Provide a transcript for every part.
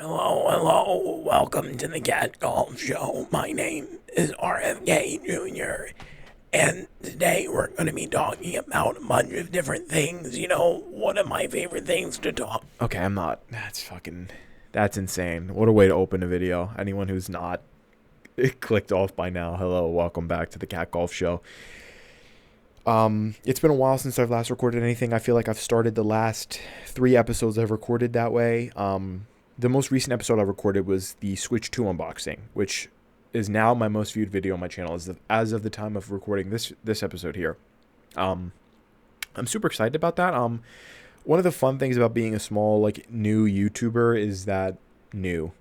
Hello, welcome to the Cat Golf Show. My name is RFK Jr., and today we're going to be talking about a bunch of different things. One of my favorite things to talk. Okay, I'm not. That's insane. What a way to open a video. Anyone who's not clicked off by now, hello, welcome back to the Cat Golf Show. It's been a while since I've last recorded anything. I feel like I've started the last 3 episodes I've recorded that way. The most recent episode I recorded was the Switch 2 unboxing, which is now my most viewed video on my channel as of the time of recording this episode here. I'm super excited about that. One of the fun things about being a small new YouTuber is that you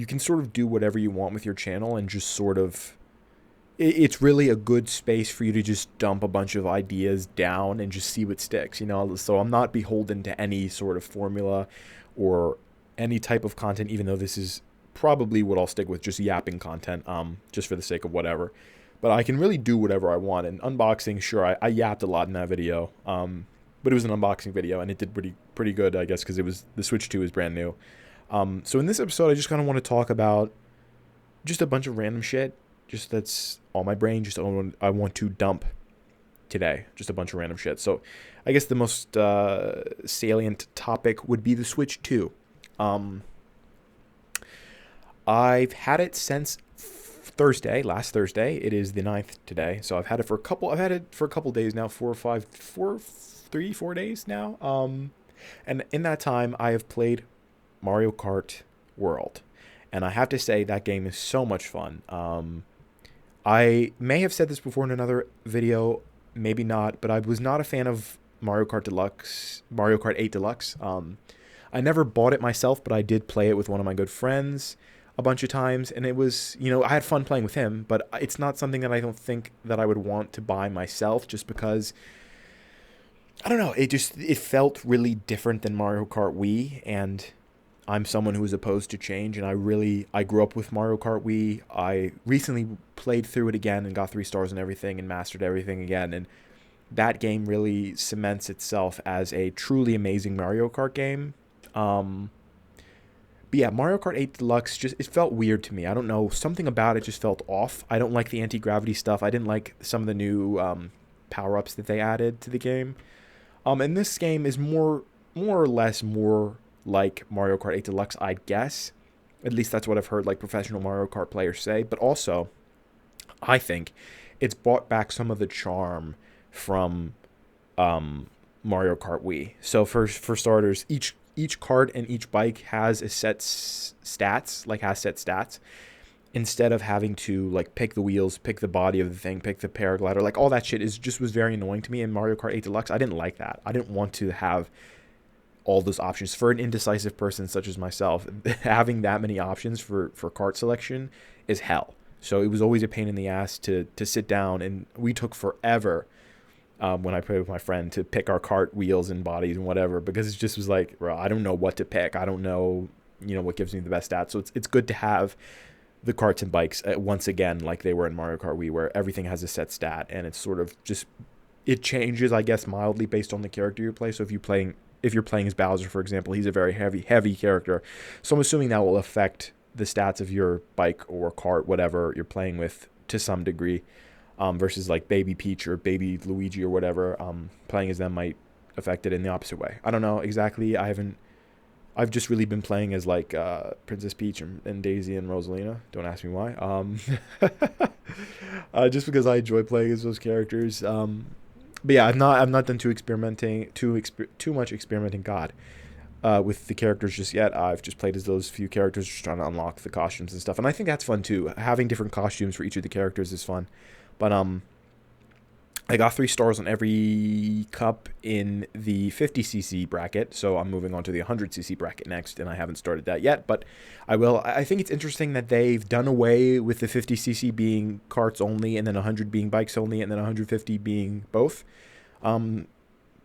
can sort of do whatever you want with your channel and just sort of it's really a good space for you to just dump a bunch of ideas down and just see what sticks, so I'm not beholden to any sort of formula or any type of content, even though this is probably what I'll stick with, just yapping content, just for the sake of whatever. But I can really do whatever I want. And unboxing, sure, I yapped a lot in that video, but it was an unboxing video, and it did pretty good, I guess, because the Switch 2 is brand new. So in this episode, I just kind of want to talk about just a bunch of random shit, just that's on my brain, just I want to dump today, just a bunch of random shit. So I guess the most salient topic would be the Switch 2. I've had it since last Thursday. It is the 9th today, so I've had it for a couple days now, 4 days now. And in that time, I have played Mario Kart World, and I have to say that game is so much fun. I may have said this before in another video, maybe not, but I was not a fan of Mario Kart 8 Deluxe. I never bought it myself, but I did play it with one of my good friends a bunch of times, and it was, I had fun playing with him, but it's not something that I don't think that I would want to buy myself, just because, I don't know, it felt really different than Mario Kart Wii, and I'm someone who is opposed to change, and I grew up with Mario Kart Wii. I recently played through it again and got 3 stars and everything and mastered everything again, and that game really cements itself as a truly amazing Mario Kart game. But yeah, Mario Kart 8 Deluxe, it felt weird to me. I don't know, something about it just felt off. I don't like the anti-gravity stuff. I didn't like some of the new power-ups that they added to the game. And this game is more or less more like Mario Kart 8 Deluxe, I'd guess. At least that's what I've heard professional Mario Kart players say. But also, I think it's brought back some of the charm from Mario Kart Wii. So for starters, each kart and each bike has a set stats, instead of having to pick the wheels, pick the body of the thing, pick the paraglider, all that shit was very annoying to me in Mario Kart 8 Deluxe. I didn't like that. I didn't want to have all those options. For an indecisive person such as myself, having that many options for kart selection is hell. So it was always a pain in the ass to sit down, and we took forever when I played with my friend to pick our kart wheels and bodies and whatever, because it just was bro, I don't know what to pick. I don't know, what gives me the best stats. So it's good to have the karts and bikes once again like they were in Mario Kart Wii, where everything has a set stat, and it's sort of just, it changes, I guess, mildly based on the character you play. So if you're playing as Bowser, for example, he's a very heavy character. So I'm assuming that will affect the stats of your bike or kart, whatever you're playing with, to some degree. Versus Baby Peach or Baby Luigi or whatever, playing as them might affect it in the opposite way. I don't know exactly. I've just really been playing as Princess Peach and Daisy and Rosalina. Don't ask me why. Just because I enjoy playing as those characters. But yeah, I've not done too much experimenting. God. With the characters just yet. I've just played as those few characters, just trying to unlock the costumes and stuff, and I think that's fun too. Having different costumes for each of the characters is fun. But I got 3 stars on every cup in the 50cc bracket, so I'm moving on to the 100cc bracket next, and I haven't started that yet, but I will. I think it's interesting that they've done away with the 50cc being karts only, and then 100 being bikes only, and then 150 being both.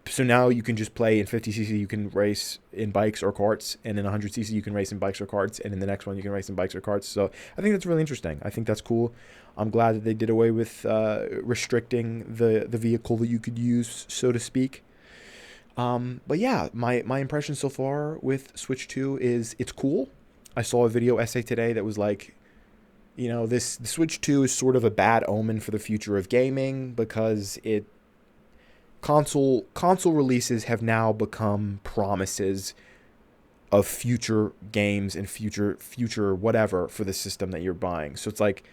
So now you can just play in 50cc, you can race in bikes or karts, and in 100cc you can race in bikes or karts, and in the next one you can race in bikes or karts. So I think that's really interesting. I think that's cool. I'm glad that they did away with restricting the vehicle that you could use, so to speak. But yeah, my impression so far with Switch 2 is it's cool. I saw a video essay today that was like, this the Switch 2 is sort of a bad omen for the future of gaming because it console releases have now become promises of future games and future whatever for the system that you're buying. So it's like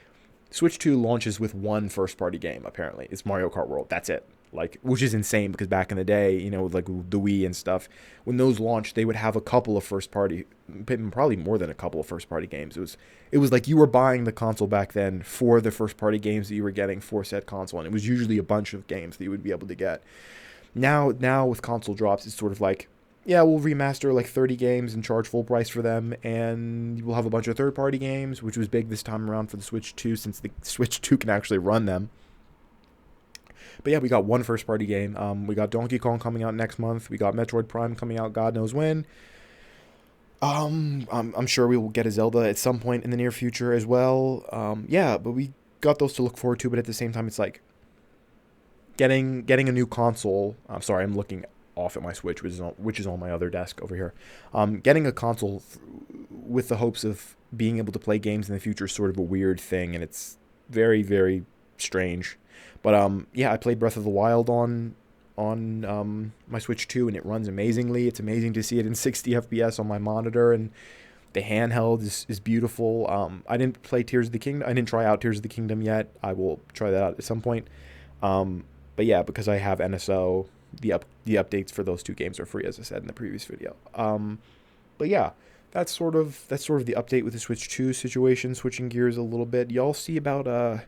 Switch 2 launches with one first party game apparently. It's Mario Kart World. That's it. Like, which is insane because back in the day, with like the Wii and stuff, when those launched, they would have a couple of first party, probably more than a couple of first party games. It was like you were buying the console back then for the first party games that you were getting for said console, and it was usually a bunch of games that you would be able to get. Now with console drops, it's sort of like, yeah, we'll remaster like 30 games and charge full price for them, and we'll have a bunch of third party games, which was big this time around for the Switch 2 since the Switch 2 can actually run them. But yeah, we got one first party game. We got Donkey Kong coming out next month. We got Metroid Prime coming out God knows when. I'm sure we will get a Zelda at some point in the near future as well. Yeah, but we got those to look forward to. But at the same time, it's like getting a new console. I'm sorry, I'm looking off at my Switch, which is on my other desk over here. Getting a console with the hopes of being able to play games in the future is sort of a weird thing, and it's very, very strange. But yeah, I played Breath of the Wild on my Switch 2, and it runs amazingly. It's amazing to see it in 60 FPS on my monitor, and the handheld is beautiful. I didn't play Tears of the Kingdom. I didn't try out Tears of the Kingdom yet. I will try that out at some point. But yeah, because I have NSO, the updates for those two games are free, as I said in the previous video. But yeah, that's sort of the update with the Switch 2 situation. Switching gears a little bit, y'all see about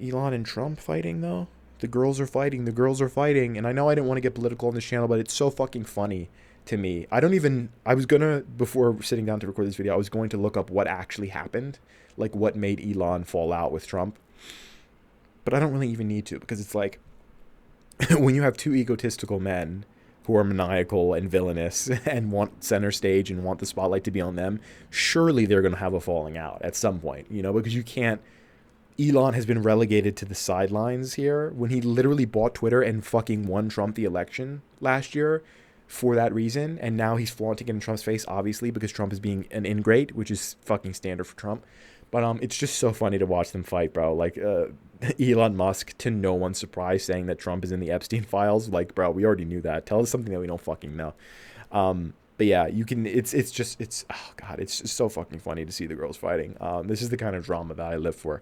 Elon and Trump fighting though? The girls are fighting, and I know I didn't want to get political on this channel, but it's so fucking funny to me. I was gonna, before sitting down to record this video, I was going to look up what actually happened, like what made Elon fall out with Trump. But I don't really even need to, because it's like, when you have two egotistical men who are maniacal and villainous and want center stage and want the spotlight to be on them, surely they're going to have a falling out at some point, because you can't. Elon has been relegated to the sidelines here when he literally bought Twitter and fucking won Trump the election last year for that reason. And now he's flaunting it in Trump's face, obviously, because Trump is being an ingrate, which is fucking standard for Trump. But it's just so funny to watch them fight, bro. Like, Elon Musk, to no one's surprise, saying that Trump is in the Epstein files. Like, bro, we already knew that. Tell us something that we don't fucking know. But yeah, you can. It's oh god, it's just so fucking funny to see the girls fighting. This is the kind of drama that I live for.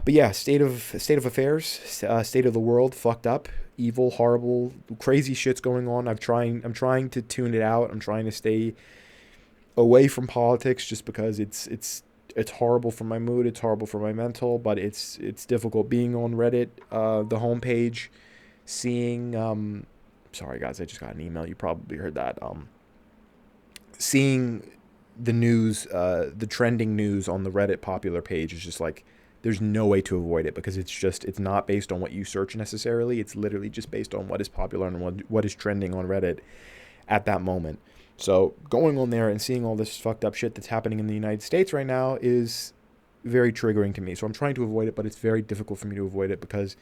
But yeah, state of affairs, state of the world, fucked up, evil, horrible, crazy shit's going on. I'm trying to tune it out. I'm trying to stay away from politics just because it's horrible for my mood. It's horrible for my mental, but it's difficult being on Reddit, the homepage, seeing. Sorry guys, I just got an email. You probably heard that. Seeing the news, the trending news on the Reddit popular page is just like, there's no way to avoid it because it's not based on what you search necessarily. It's literally just based on what is popular and what is trending on Reddit at that moment. So going on there and seeing all this fucked up shit that's happening in the United States right now is very triggering to me. So I'm trying to avoid it, but it's very difficult for me to avoid it because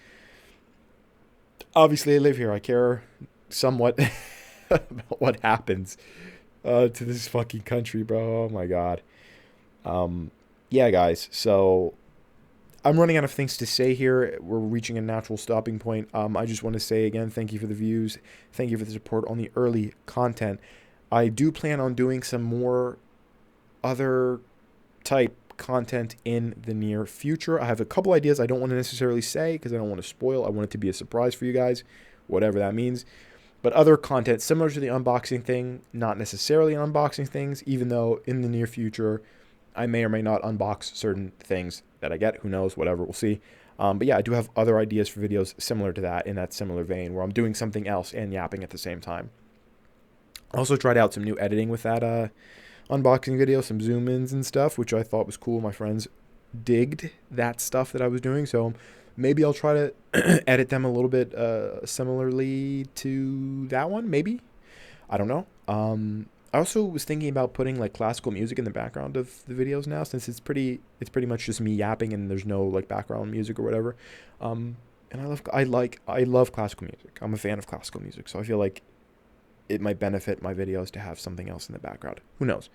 obviously I live here. I care somewhat about what happens to this fucking country, bro. Oh my god. Yeah, guys. So I'm running out of things to say here. We're reaching a natural stopping point. I just want to say again, thank you for the views. Thank you for the support on the early content. I do plan on doing some more other type content in the near future. I have a couple ideas I don't want to necessarily say because I don't want to spoil. I want it to be a surprise for you guys, whatever that means. But other content similar to the unboxing thing, not necessarily unboxing things, even though in the near future I may or may not unbox certain things that I get. Who knows? Whatever. We'll see. But yeah, I do have other ideas for videos similar to that, in that similar vein, where I'm doing something else and yapping at the same time. I also tried out some new editing with that unboxing video, some zoom-ins and stuff, which I thought was cool. My friends digged that stuff that I was doing, so maybe I'll try to edit them a little bit similarly to that one, maybe. I don't know. I also was thinking about putting like classical music in the background of the videos now, since it's pretty much just me yapping and there's no like background music or whatever. And I love classical music. I'm a fan of classical music, so I feel like it might benefit my videos to have something else in the background. Who knows?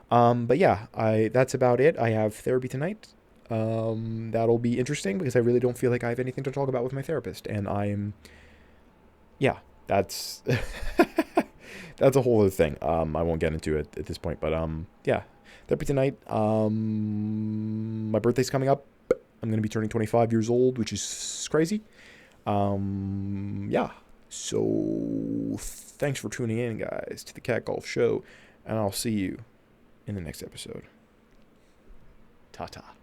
But yeah, I that's about it. I have therapy tonight. That'll be interesting because I really don't feel like I have anything to talk about with my therapist, and I'm yeah, that's that's a whole other thing. I won't get into it at this point, but yeah, therapy tonight. My birthday's coming up. I'm gonna be turning 25 years old, which is crazy. Yeah. So thanks for tuning in, guys, to the Cat Golf Show, and I'll see you in the next episode. Ta ta.